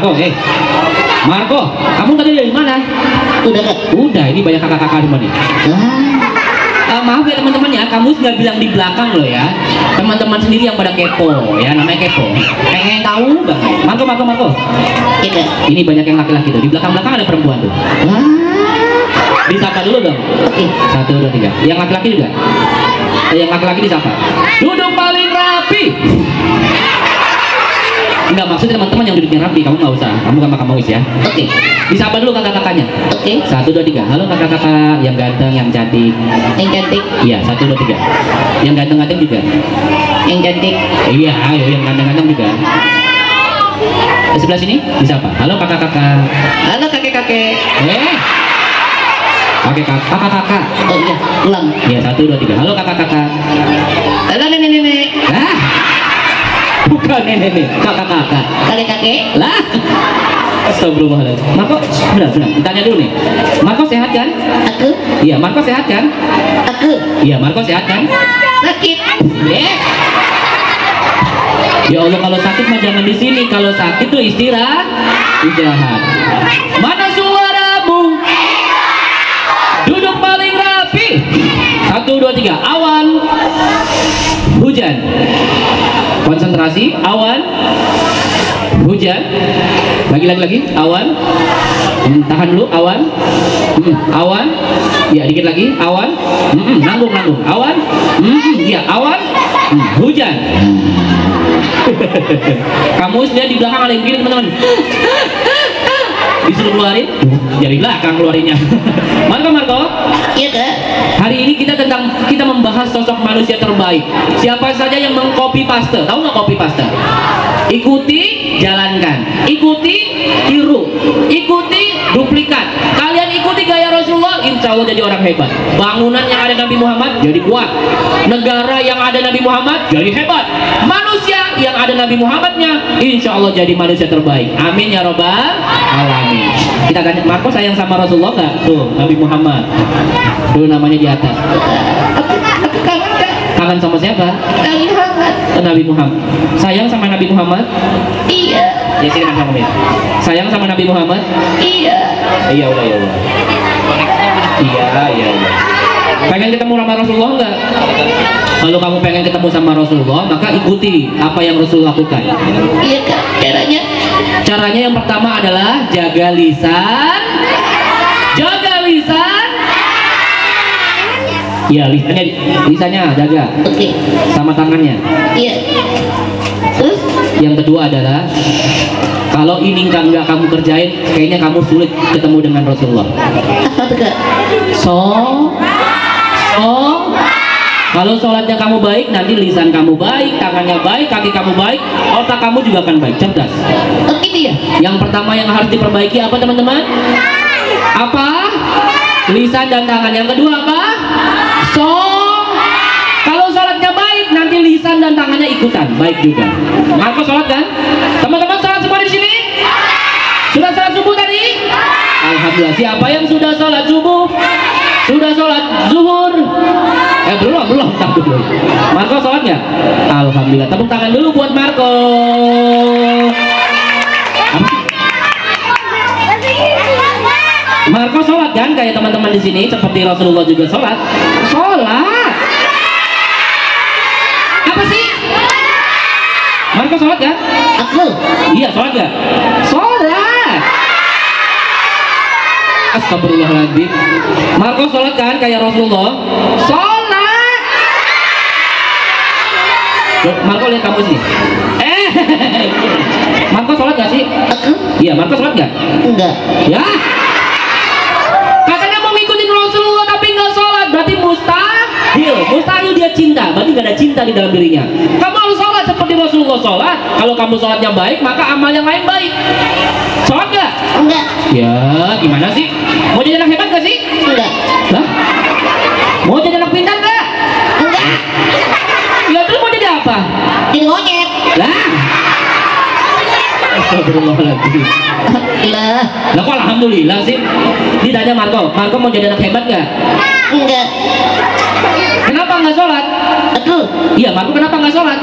Marco, Marco, kamu tadi dari mana? Udah Kak. Udah, ini banyak kakak-kakak rumah nih. Maaf ya teman-teman ya, kamu nggak bilang di belakang loh ya. Teman-teman sendiri yang pada kepo ya, namanya kepo. Pengen tahu banget. Marco. Iya. Ini banyak yang laki-laki tuh. Di belakang-belakang ada perempuan tuh. Wah. Disapa dulu dong. Oke. 1, 2, 3. Yang laki-laki juga. Yang laki-laki disapa. Duduk paling rapi. Enggak, maksudnya teman-teman yang duduknya rapi, kamu nggak usah. Kamu sama kamu ya. Oke. Disapa dulu kakak-kakaknya. Oke. 1, 2, 3. Halo kakak-kakak yang ganteng, yang cantik. Yang cantik. Iya, 1, 2, 3. Yang ganteng-ganteng juga. Yang cantik. Iya, ayo yang ganteng-ganteng juga. Di sebelah sini disapa. Halo kakak-kakak. Halo kakek-kakek. Kakak-kakak. Oh iya, ulang. Iya, 1, 2, 3. Halo kakak-kakak. Halo nenek-nenek. Bukan nenek, kakak-kakak. Kakek-kakek. Lah. Astagfirullahaladzim. Marco, benar. Ditanya dulu nih. Marco sehat kan? Aku. Iya, Marco sehat kan? Aku. Iya, Marco sehat kan? Sakit. Ya Allah, kalau sakit mah jangan di sini. Kalau sakit tuh istirahat. Mana suaramu? Duduk paling rapi. 1, 2, 3. Awan. Hujan. Konsentrasi. Awan. Hujan. Lagi. Awan. Tahan dulu. Awan. Awan. Ya, dikit lagi. Awan. Nanggung. Awan. Ya, awan. Hujan. Kamu lihat di belakang ada yang gini teman-teman. Disuruh keluarin dari belakang keluarinnya. Marco. Iya Kak. Hari ini kita membahas sosok manusia terbaik. Siapa saja yang mengcopy paste? Tahu nggak copy paste? Ikuti, jalankan. Ikuti, tiru. Ikuti, duplikat. Kalian ikuti gaya Rasulullah, insya Allah jadi orang hebat. Bangunan yang ada Nabi Muhammad jadi kuat. Negara yang ada Nabi Muhammad jadi hebat. Manusia yang ada Nabi Muhammadnya, insya Allah jadi manusia terbaik. Amin ya robbal alamin. Kita tanya, Marco sayang sama Rasulullah nggak? Tuh, Nabi Muhammad. Tuh namanya di atas. Aku kangen Kak. Kangen sama siapa? Nabi Muhammad. Nabi Muhammad. Sayang sama Nabi Muhammad? Iya. Ya sini sama kamu ya. Sayang sama Nabi Muhammad? Iya. Iya udah. Iya. Pengen ketemu sama Rasulullah nggak? Kalau kamu pengen ketemu sama Rasulullah, maka ikuti apa yang Rasul lakukan. Iya Kak. Caranya yang pertama adalah jaga lisan. Iya, lisannya jaga. Oke. Sama tangannya. Iya. Terus? Yang kedua adalah kalau ini nggak kamu kerjain, kayaknya kamu sulit ketemu dengan Rasulullah. Apa tuh Kak? Kalau sholatnya kamu baik, nanti lisan kamu baik, tangannya baik, kaki kamu baik, otak kamu juga akan baik, cerdas. Oh gitu ya? Yang pertama yang harus diperbaiki apa teman-teman? Apa? Lisan dan tangan. Yang kedua apa? Kalau sholatnya baik, nanti lisan dan tangannya ikutan baik juga. Marco sholat kan? Teman-teman sholat semua di sini? Sudah sholat subuh tadi? Alhamdulillah. Siapa yang sudah sholat subuh? Sudah sholat zuhur? Belum. Tak dulu. Marco sholat nggak? Alhamdulillah. Tepuk tangan dulu buat Marco. Marco sholat kan kayak teman-teman di sini, seperti Rasulullah juga sholat. Apa sih? Marco sholat kan? Aku. Iya, sholat gak? Sholat. Astagfirullahaladzim. Marco sholat kan kayak Rasulullah? Sholat. Marco lihat kamu sini. Marco sholat gak sih? Aku. Iya, Marco sholat gak? Enggak. Ya. Katanya mau ngikutin Rasulullah tapi nggak sholat, berarti mustahil dia cinta, berarti nggak ada cinta di dalam dirinya. Kamu harus sholat seperti Rasulullah sholat. Kalau kamu sholatnya baik, maka amal yang lain baik. Sholat nggak? Enggak. Ya, gimana sih? Mau jadi anak hebat nggak sih? Enggak. Hah? Mau jadi anak pintar nggak? Enggak. Ya terus mau jadi apa? Jadi monyet. Lah. Astagfirullahaladzim. Alhamdulillah. Lah kok alhamdulillah sih? Ditanya Marco mau jadi anak hebat nggak? Enggak. Kenapa nggak sholat? Aku. Iya, Marco kenapa nggak sholat?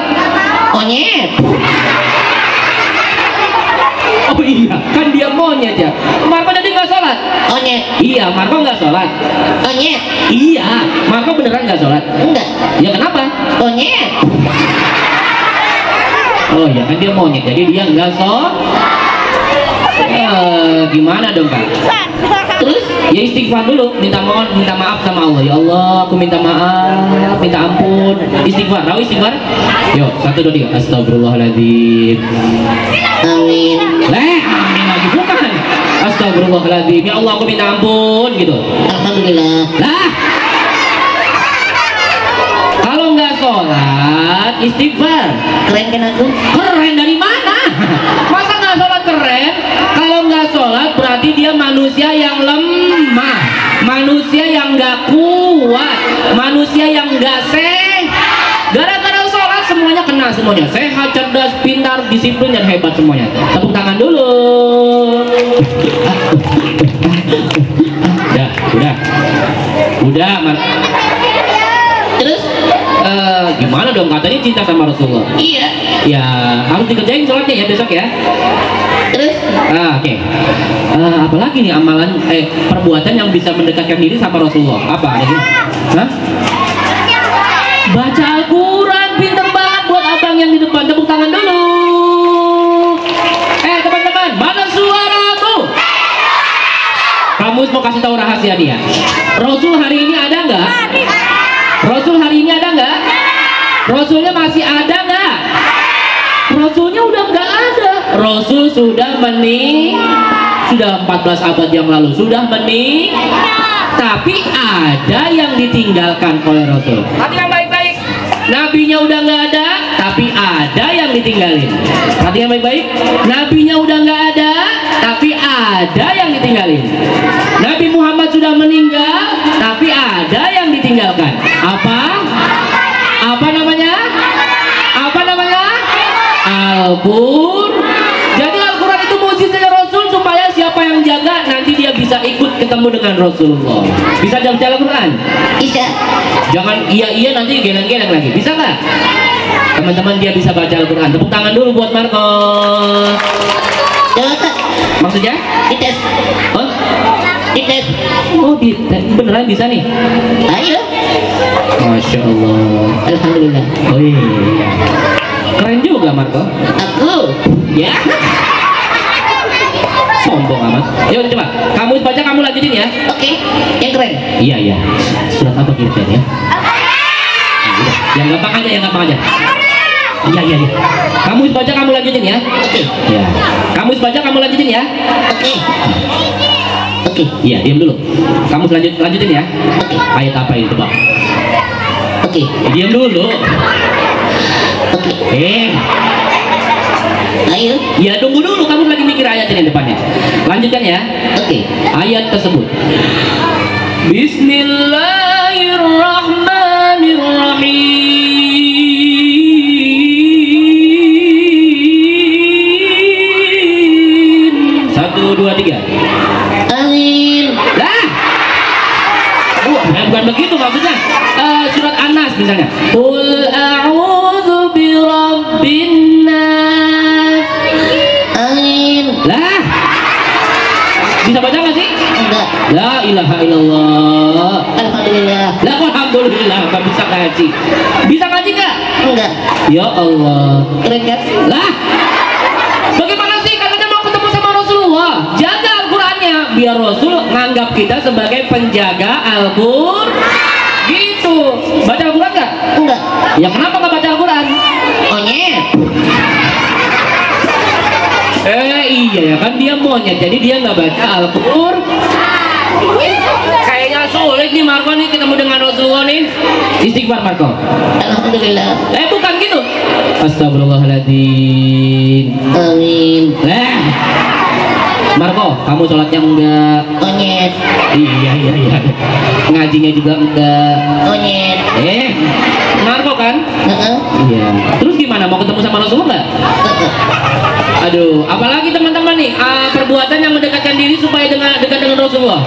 Monyet. Oh iya, sholat? Onyet. Iya, Marco nggak sholat. Onyet. Iya, Marco beneran nggak sholat? Enggak. Ya kenapa? Onyet. Oh ya kan dia monyet, jadi dia nggak sholat. Gimana dong kak? Terus? Ya istighfar dulu, minta maaf sama Allah. Ya Allah, aku minta maaf, minta ampun. Istighfar, tahu istighfar? Yuk, 1, 2, 3. Astagfirullahaladzim. Amin. Amin lagi bukan. Astagfirullahaladzim. Ya Allah, aku minta ampun gitu. Alhamdulillah. Lah, kalau nggak sholat, istighfar. Keren kan aku? Keren dari mana? Masa nggak sholat keren? Kalau nggak sholat berarti dia manusia yang lemah, manusia yang nggak kuat, manusia yang nggak sehat. Gara-gara sholat semuanya kena semuanya. Sehat, cerdas, pintar, disiplin dan hebat semuanya. Tepuk tangan dulu. Udah, Terus? gimana dong, katanya cinta sama Rasulullah. Iya. Ya harus dikerjain sholatnya ya besok ya. Terus? Oke. Apalagi nih amalan perbuatan yang bisa mendekatkan diri sama Rasulullah? Apa ada ini? Hah? Baca Al-Quran, pinter banget buat abang yang di depan. Tepuk tangan dulu. Teman-teman, mana suaramu? Kamu mau kasih tahu rahasia dia. Rasul hari ini ada nggak? Rasul hari ini ada nggak? Rasulnya masih ada nggak? Rasulnya udah nggak ada. Rasul sudah sudah 14 abad yang lalu sudah tapi ada yang ditinggalkan oleh Rasul. Perhatikan baik-baik. Nabinya udah nggak ada, tapi ada yang ditinggalin. Perhatikan baik-baik. Nabinya udah nggak ada, tapi ada yang ditinggalin. Nabi Muhammad sudah meninggal, tapi ada yang ditinggalkan. Apa namanya? Al-Qur'an. Jadi Al-Quran itu mukjizatnya Rasul supaya siapa yang jaga nanti dia bisa ikut ketemu dengan Rasulullah. Bisa baca Al-Quran? Bisa. Jangan iya nanti geleng-geleng lagi. Bisa nggak? Teman-teman dia bisa baca Al-Quran. Tepuk tangan dulu buat Marco. Coba Kak. Maksudnya? Dites. Oh? Dites. Oh beneran bisa nih? Ayo. Masya Allah. Alhamdulillah. Oh iya. Keren juga Marco. Aku. Ya. Sombong amat. Yuk coba. Kamu baca, kamu lanjutin ya. Oke. Yang keren. Iya. Surat apa kira-kira ya? Udah. Yang gampang aja. Iya. Kamu baca, kamu lanjutin ya. Oke. Ya. Kamu baca, kamu lanjutin ya. Oke. Iya, diam dulu. Kamu lanjutin ya. Oke. Ayat apa itu, Pak? Oke. Diam dulu. Oke. Ayo. Ya tunggu dulu, kamu lagi mikir ayat ini depannya. Lanjutkan ya. Oke. Ayat tersebut. Bismillahirrahmanirrahim. 1, 2, 3. Amin. Lah. Bukan begitu maksudnya. Surat An-Nas misalnya. Qul a'udzu birabbin nas. Amin. Lah. Bisa baca nggak sih? Enggak. La ilaha illallah. Alhamdulillah. Lah alhamdulillah nggak bisa ngaji. Bisa ngaji nggak? Enggak. Ya Allah. Keren kan? Lah. Bagaimana sih katanya mau ketemu sama Rasulullah? Jaga Al-Qur'annya biar Rasul nganggap kita sebagai penjaga Al-Qur'an. Gitu. Baca Al-Quran nggak? Enggak. Ya kenapa nggak baca Al-Quran? Monyet. Iya ya kan dia monyet, jadi dia nggak baca Al-Qur'an. Kayaknya sulit nih Marco nih ketemu dengan Rasulullah nih. Istighfar Marco. Alhamdulillah. Bukan gitu. Astagfirullahaladzim. Amin. Marco, kamu sholatnya enggak? Monyet. Iya. Ngajinya juga enggak. Monyet. Marco kan? Iya. Terus gimana? Mau ketemu sama Rasulullah nggak? Aduh, apalagi teman-teman nih perbuatan yang mendekatkan diri supaya dekat dengan Rasulullah.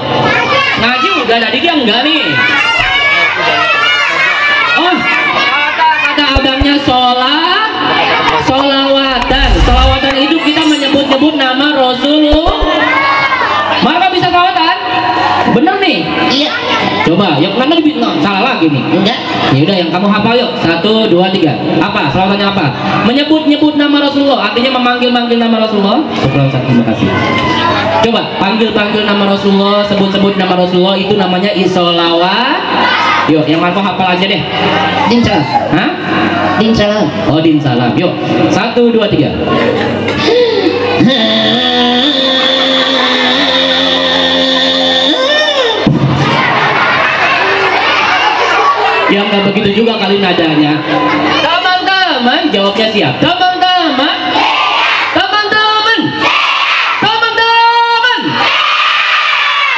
Ngaji udah, tadi dia enggak nih. Oh, kata abangnya solawatan itu kita menyebut-nyebut nama Rasulullah. Maka bisa solawat Coba, yang mana salah lagi nih. Enggak. Ya udah, yang kamu hafal yuk. 1, 2, 3. Apa? Selawatannya apa? Menyebut-nyebut nama Rasulullah, artinya memanggil-manggil nama Rasulullah. Syukran, terima kasih. Coba panggil-panggil nama Rasulullah, sebut-sebut nama Rasulullah, itu namanya isolawat. Yuk, yang Marco hafal aja deh. Din salam. Hah? Din salam. Oh, din salam. Yuk, 1, 2, 3. Yang nggak begitu juga kali nadanya. Teman-teman, jawabnya siap. Teman-teman. Teman-teman. Teman-teman.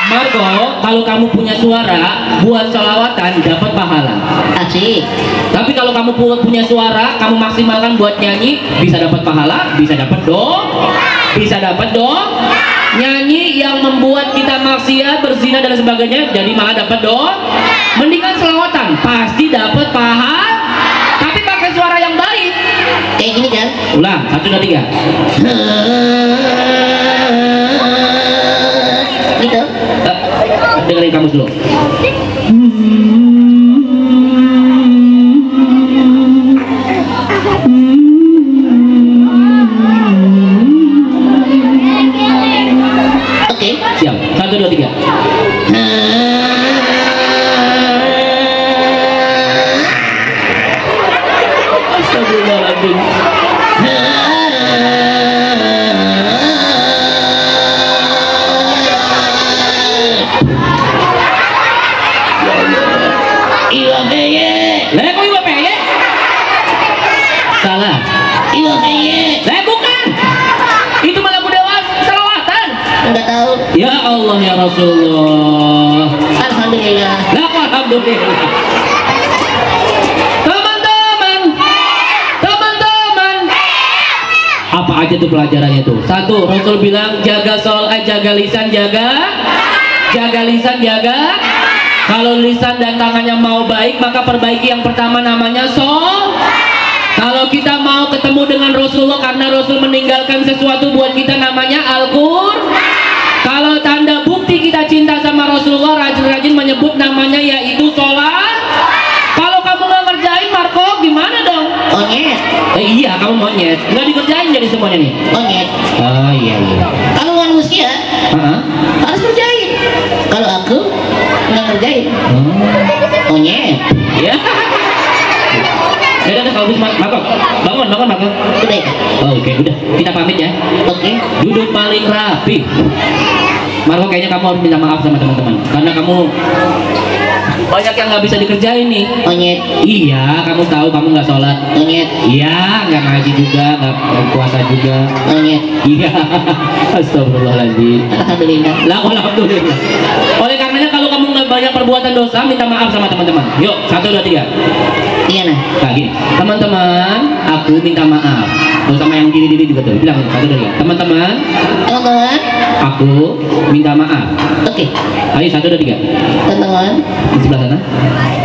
Marco, kalau kamu punya suara buat sholawatan dapat pahala. Asik. Tapi kalau kamu punya suara, kamu maksimalkan buat nyanyi, bisa dapat pahala, bisa dapat bisa dapat nyanyi yang membuat kita maksiat, berzina dan sebagainya, jadi malah dapat mendingan selawatan, pasti dapat pahala. Tapi pakai suara yang baik. Kayak gini kan? Ulang, 1, 2, 3. Gitu. Dengerin kamu dulu. Oke. Siap, 1, 2, 3. Astagfirullahaladzim. Iwa peye. Lah kok iwa peye? Salah. Iwa peye. Lah bukan. Itu malah budaya selawatan. Enggak tahu. Ya Allah ya Rasulullah. Alhamdulillah. Lah kok alhamdulillah. Teman-teman. Teman-teman. Apa aja tuh pelajarannya tuh? 1, Rasul bilang jaga jaga lisan, jaga lisan, jaga. Kalau lisan dan tangannya mau baik, maka perbaiki yang pertama namanya Kalau kita mau ketemu dengan Rasulullah karena Rasul meninggalkan sesuatu buat kita namanya Al-Qur'an. Kalau tanda bukti kita cinta sama Rasulullah, rajin-rajin menyebut namanya yaitu sholat. Kalau kamu nggak ngerjain, Marco, gimana dong? Monyet. Iya, kamu monyet. Nggak dikerjain jadi semuanya nih. Monyet. Oh iya. Kalau manusia harus kerjain. Kalau aku nggak kerjain. Monyet. Ya. Udah kalau gitu Marco, bangun Marco. Udah. Oh, oke, udah. Kita pamit ya. Oke. Duduk paling rapi. Marco, kayaknya kamu harus minta maaf sama teman-teman karena kamu banyak yang nggak bisa dikerjain nih. Monyet. Iya, kamu tahu kamu nggak sholat. Monyet. Iya, nggak ngaji juga, nggak puasa juga. Monyet. Iya. Astagfirullahaladzim. Alhamdulillah. Lah, alhamdulillah. Oleh karenanya kalau kamu nggak banyak perbuatan dosa, minta maaf sama teman-teman. Yuk, 1, 2, 3. Iya nah. Nah gini, teman-teman, aku minta maaf. Oh, sama yang diri juga tuh. Bilang 1, 2, 3. Teman-teman, Teman-teman. aku minta maaf. Oke. Ayo 1, 2, 3. Teman-teman. Di sebelah sana.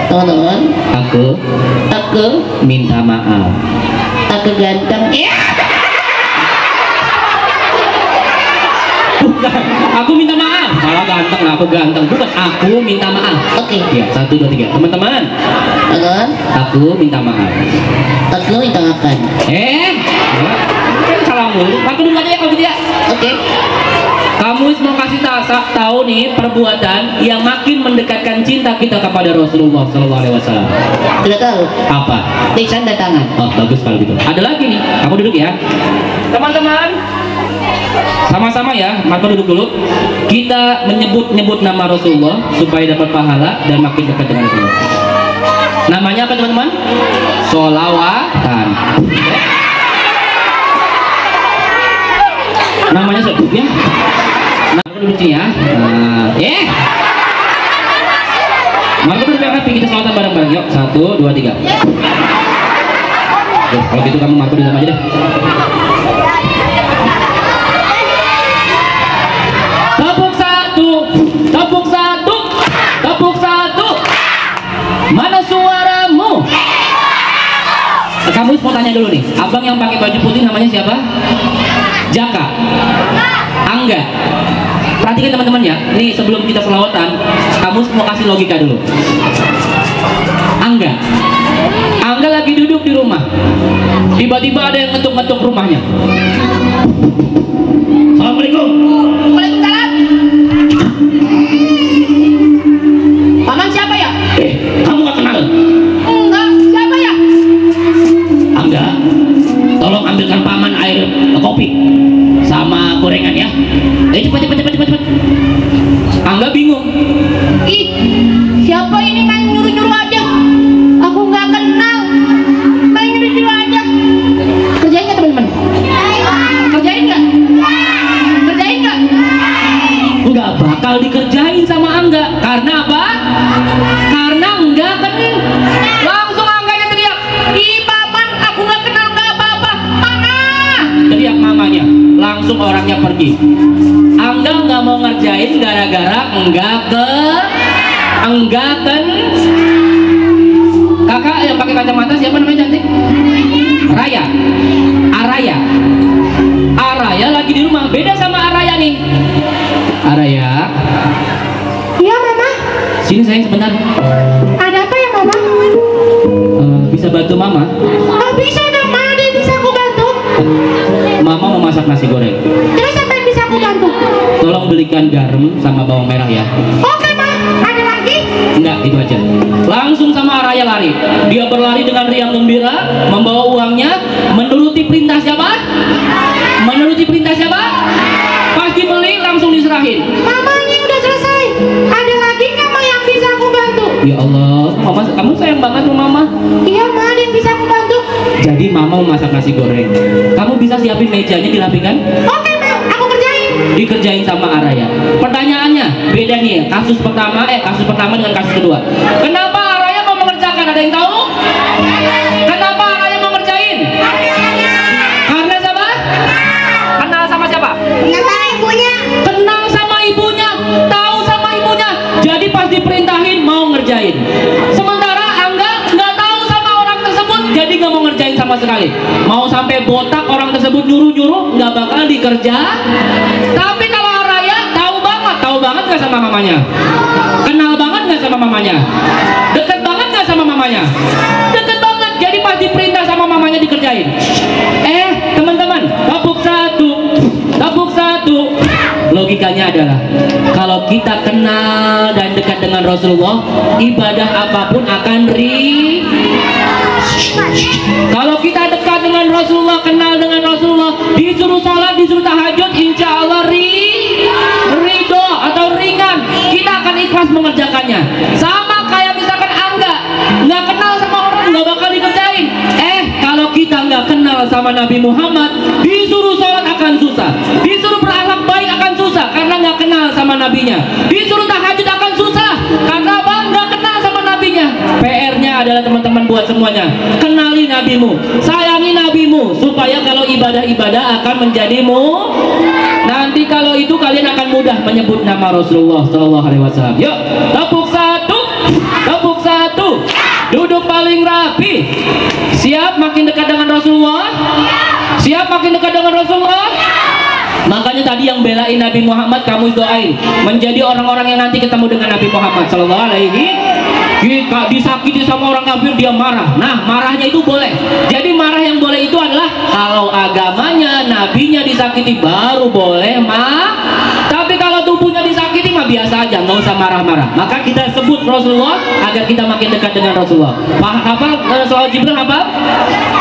Teman-teman. Aku minta maaf. Aku ganteng. Iya. Bukan, aku minta maaf. Kalau ganteng, aku ganteng. Bukan, aku minta maaf. Oke. Ya, 1, 2, 3. Teman-teman, Teman-teman. aku minta maaf. Aku minta makan. Salah mulu. Aku dulu aja ya kalau gitu ya. Oke. Kamu mau kasih tahu nih perbuatan yang makin mendekatkan cinta kita kepada Rasulullah SAW. Tidak tahu. Apa? Lisan dan tangan. Oh, bagus kalau gitu. Ada lagi nih. Kamu duduk ya. Teman-teman, sama-sama ya. Marco duduk dulu. Kita menyebut nama Rasulullah supaya dapat pahala dan makin dekat dengan Rasulullah. Namanya apa teman-teman? Sholawatan. Namanya sebutnya. Marco duduk sini ya. Marco duduk yang rapi, kita sholawatan bareng-bareng. Yuk, 1, 2, 3. Yuk, kalau gitu kamu Marco di dalam aja deh. Tepuk satu, tepuk satu, tepuk satu. Mana suaramu? Kamu mau tanya dulu nih, abang yang pakai baju putih namanya siapa? Jaka, Angga, Perhatikan teman-teman ya. Ini sebelum kita selawatan, kamu mau kasih logika dulu. Angga lagi duduk di rumah. Tiba-tiba ada yang ngetuk-ngetuk rumahnya. Assalamualaikum. Waalaikumsalam. Paman siapa ya? Kamu gak kenal? Enggak, siapa ya? Angga, tolong ambilkan paman air kopi sama gorengan ya. Cepat. Angga bingung. Ih, siapa ini main nyuruh-nyuruh aja? Aku nggak kenal. Main nyuruh-nyuruh aja. Kerjain nggak teman-teman? Kerjain nggak? Kerjain nggak? Nggak bakal dikerjain sama Angga. Karena apa? Karena enggak kan. Langsung Angganya teriak, ih paman, aku nggak kenal, nggak apa-apa. Mama! Teriak mamanya. Langsung orangnya pergi. Angga nggak mau ngerjain gara-gara enggak kan. Kakak yang pakai kacamata siapa namanya cantik? Araya lagi di rumah. Beda sama Araya nih. Araya, Iya mama. sini sayang sebentar. Ada apa ya mama? Bisa bantu mama? Oh bisa dong ma, ada yang bisa aku bantu. Mama mau masak nasi goreng. Terus apa yang bisa aku bantu? Tolong belikan garam sama bawang merah ya. Oke ma, ada lagi? Enggak, itu aja. Langsung sama Araya lari. Dia berlari dengan riang gembira, membawa uangnya, menuruti perintah siapa? Pas dibeli langsung diserahin. Mama ini udah selesai. Ada lagi nggak ma yang bisa aku bantu? Ya Allah, mama, kamu sayang banget sama mama. Iya ma, ada yang bisa aku bantu. Jadi mama mau masak nasi goreng. Kamu bisa siapin mejanya dirapikan? Oke ma, aku kerjain. Dikerjain sama Araya. Pertanyaannya beda nih ya. Kasus pertama dengan kasus kedua. Kenapa Araya mau mengerjakan? Ada yang tahu? Kenapa Araya mau ngerjain? Karena siapa? Kenal sama siapa? Kenapa ibunya? Kenal sama ibunya, tahu sama ibunya. Jadi pas diperintahin mau ngerjain. Sementara Angga nggak tahu sama orang tersebut, jadi nggak mau ngerjain sama sekali. Mau sampai botak orang tersebut nyuruh nggak bakal dikerja. Tapi kalau Araya tahu banget nggak sama mamanya? Kenal banget nggak sama mamanya? Deket banget nggak sama mamanya? Deket banget. Jadi pas diperintah sama mamanya dikerjain. Teman-teman, tabuk satu. Logikanya adalah kalau kita kenal dan dekat dengan Rasulullah, ibadah apapun akan Kalau kita dekat dengan Rasulullah, kenal dengan Rasulullah, disuruh sholat, disuruh tahajud, insya Allah ridho atau ringan, kita akan ikhlas mengerjakannya. Sama kayak misalkan Angga nggak kenal sama orang, nggak bakal dikerjain. Kalau kita nggak kenal sama Nabi Muhammad, disuruh sholat akan susah, disuruh berakhlak baik akan susah karena nggak kenal sama nabinya, disuruh tahajud akan susah karena apa? Nggak kenal sama nabinya. PR-nya adalah teman-teman buat semuanya, kenali nabimu, sayangi nabimu, supaya kalau ibadah-ibadah akan menjadimu. Nanti kalau itu kalian akan mudah menyebut nama Rasulullah Shallallahu Alaihi Wasallam. Yuk, tepuk satu, duduk paling rapi. Siap makin dekat dengan Rasulullah? Siap makin dekat dengan Rasulullah? Makanya tadi yang belain Nabi Muhammad kamu doain menjadi orang-orang yang nanti ketemu dengan Nabi Muhammad Sallallahu Alaihi. Jika disakiti sama orang kafir dia marah. Nah, marahnya itu boleh. Jadi marah yang boleh itu adalah kalau agamanya, nabinya disakiti baru boleh Tapi kalau tubuhnya disakiti mah biasa aja, nggak usah marah-marah. Maka kita sebut Rasulullah agar kita makin dekat dengan Rasulullah. Hafal soal Jibril hafal?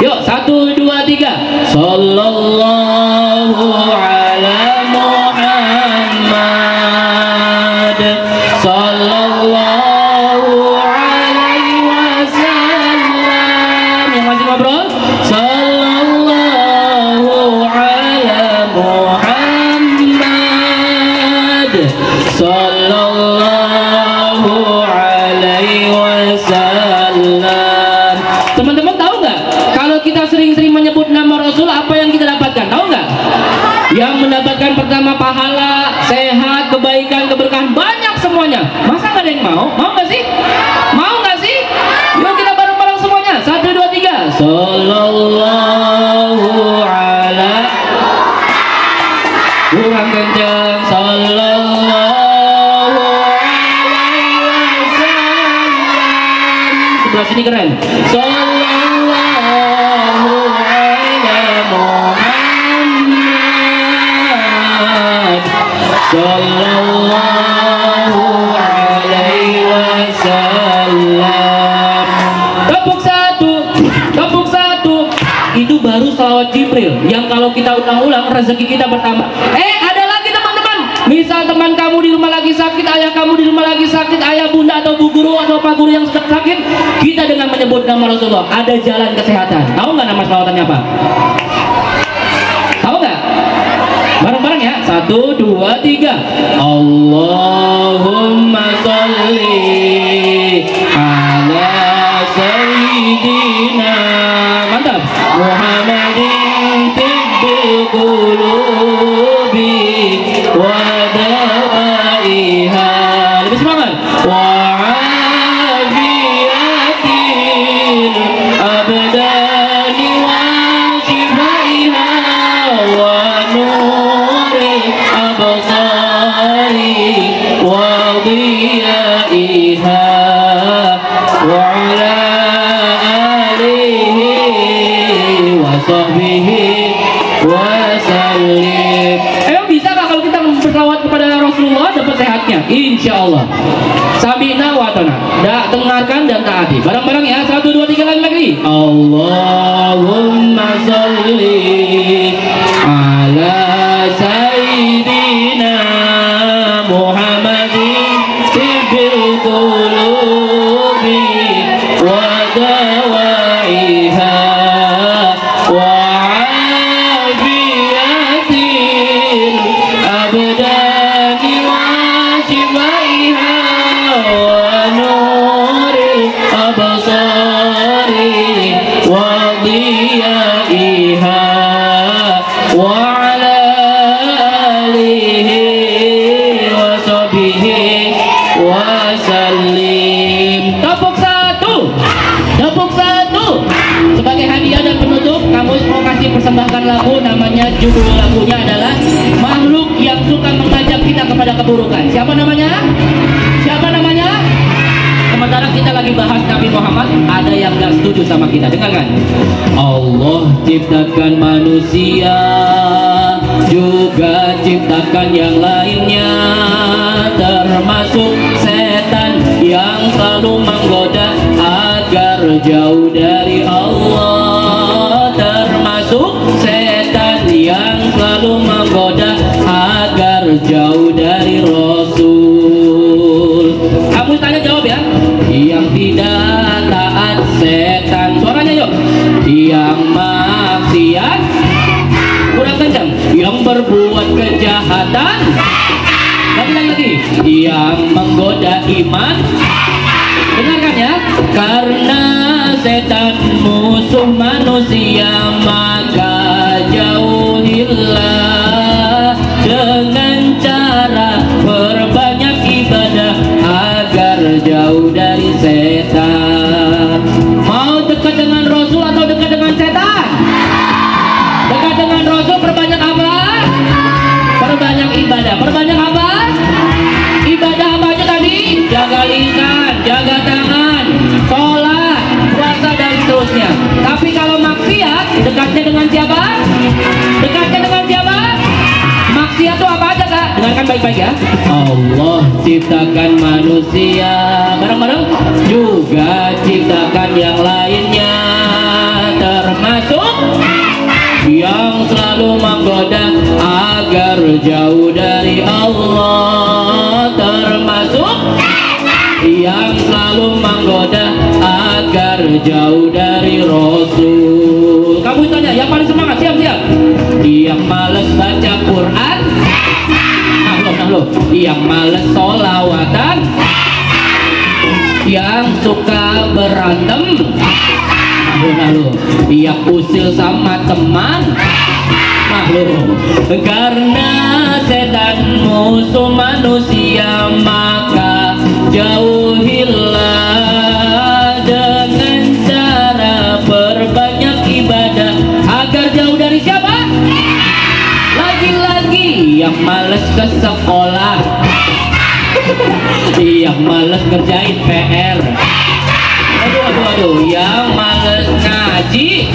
Yuk, 1, 2, 3. Sallallahu ala Muhammad. Sallallahu alaihi wasallam. Yang masih ngobrol? Sallallahu ala Muhammad. Sallallahu alaihi wasallam. Teman-teman tahu nggak? Kalau kita sering-sering menyebut nama Rasul, apa yang kita dapatkan? Tahu nggak? Yang mendapatkan pertama pahala, sehat, kebaikan, keberkahan, banyak semuanya. Masa nggak ada yang mau? Mau nggak sih? Mau nggak sih? Yuk kita bareng-bareng semuanya. 1, 2, 3. Sallallahu ala. Kurang kencang. Sallallahu sini keren. Sallallahu ala Muhammad. Sallallahu alaihi wasallam. Tepuk satu, tepuk satu. Itu baru salawat Jibril yang kalau kita ulang-ulang rezeki kita bertambah. Ada lagi teman-teman. Misal teman kamu di rumah lagi sakit, ayah kamu di rumah lagi sakit, ayah bunda atau bu guru atau pak guru yang sedang sakit, kita dengan menyebut nama Rasulullah ada jalan kesehatan. Tahu nggak nama selawatannya apa? Tahu nggak? Bareng-bareng ya. 1, 2, 3. Allahumma sholli ala sayyidina. Mantap. Muhammadin tibbil qulubi wa dawaiha. Lebih semangat. Wa afiyatil abdani wa shifaiha wa nuril absari wa diyaiha wa ala wasallim. Emang bisa gak kalau kita berselawat kepada Rasulullah dapat sehatnya? Insya Allah. Samina wa atona. Dengarkan dan taati. Bareng-bareng ya. 1, 2, 3 lagi. Allahumma sholli ala sayyidina Muhammadin tibbil qulubi wa dawaiha wa abdani wa shifaiha wa nuril absari wa diyaiha wa ala alihi wa sahbihi wa sallim. Tepuk satu, tepuk satu. Sebagai hadiah dan penutup, kamu mau kasih persembahkan lagu, namanya judul lagunya adalah Makhluk yang Suka Mengajak Kita Kepada Keburukan. Siapa namanya? Siapa namanya? Sementara kita lagi bahas Nabi Muhammad, ada yang gak setuju sama kita. Dengarkan. Allah ciptakan manusia, juga ciptakan yang lainnya, termasuk setan yang selalu menggoda agar jauh dari Allah, termasuk setan yang selalu menggoda agar jauh dari Rasul. Kamu tanya jawab ya. Yang tidak taat setan, suaranya yuk. Yang maksiat, kurang kencang. Yang berbuat kejahatan, lagi. Yang menggoda iman. Dengarkan ya. Karena setan musuh manusia, maka jauhilah dengan cara berbanyak ibadah agar jauh dari setan. Mau dekat dengan Rasul atau dekat dengan setan? Dekat dengan Rasul, perbanyak apa? Perbanyak ibadah. Perbanyak apa? Ibadah apa aja tadi? Jaga lisan, jaga tangan, sholat, puasa dan seterusnya. Tapi kalau maksiat, dekatnya dengan siapa? Dekatnya dengan siapa? Maksiat itu apa aja kak? Dengarkan baik-baik ya. Allah ciptakan manusia, bareng-bareng, juga ciptakan yang lainnya, termasuk yang selalu menggoda agar jauh dari Allah, termasuk yang selalu menggoda agar jauh dari Rasul. Kamu tanya, yang paling semangat, siap-siap. Yang malas baca Quran, nah lo. Yang malas sholawatan, yang suka berantem, nah lo. Yang usil sama teman, nah lo. Karena setan musuh manusia, maka jauhilah dengan cara berbanyak ibadah agar jauh dari siapa? Lagi-lagi yang malas ke sekolah, yang malas ngerjain PR, Aduh, yang males ngaji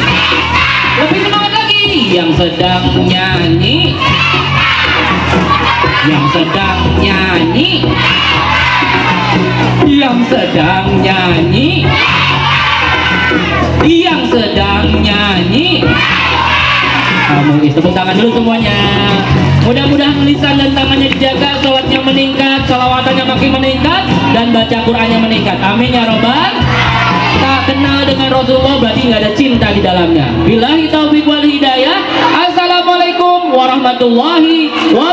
lebih semangat lagi. Yang sedang nyanyi, yang sedang nyanyi, yang sedang nyanyi, yang sedang nyanyi. Kamu tepuk tangan dulu semuanya. Mudah-mudahan lisan dan tangannya dijaga, sholatnya meningkat, salawatannya makin meningkat, dan baca Qur'annya meningkat. Amin ya robbal. Tak kenal dengan Rasulullah berarti nggak ada cinta di dalamnya. Billahi taufiq wal hidayah. Assalamualaikum warahmatullahi wabarakatuh.